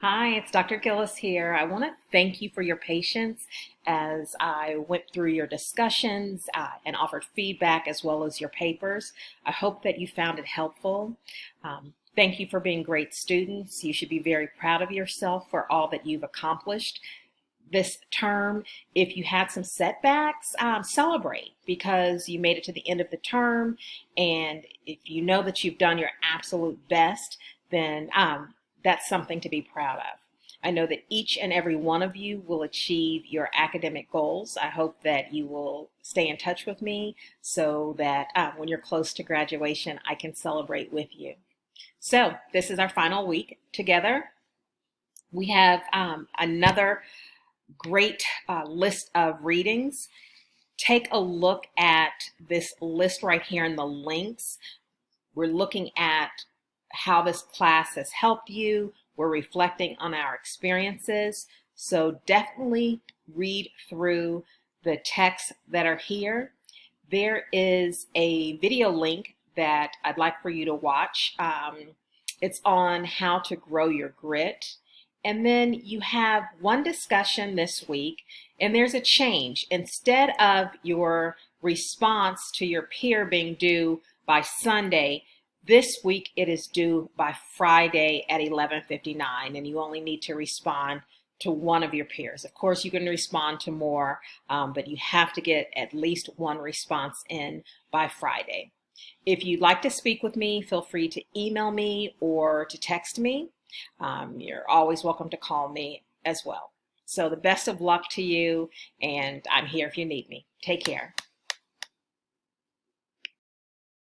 Hi, it's Dr. Gillis here. I want to thank you for your patience as I went through your discussions and offered feedback as well as your papers. I hope that you found it helpful. Thank you for being great students. You should be very proud of yourself for all that you've accomplished this term. If you had some setbacks, celebrate because you made it to the end of the term. And if you know that you've done your absolute best, then that's something to be proud of. I know that each and every one of you will achieve your academic goals. I hope that you will stay in touch with me so that when you're close to graduation, I can celebrate with you. So this is our final week together. We have another great list of readings. Take a look at this list right here in the links. We're looking at how this class has helped you. We're reflecting on our experiences. So definitely read through the texts that are here. There is a video link that I'd like for you to watch. It's on how to grow your grit. And then you have one discussion this week, and there's a change. Instead of your response to your peer being due by Sunday, this week it is due by Friday at 11:59, and you only need to respond to one of your peers. Of course, you can respond to more, but you have to get at least one response in by Friday. If you'd like to speak with me, feel free to email me or to text me. You're always welcome to call me as well. So the best of luck to you, and I'm here if you need me. Take care.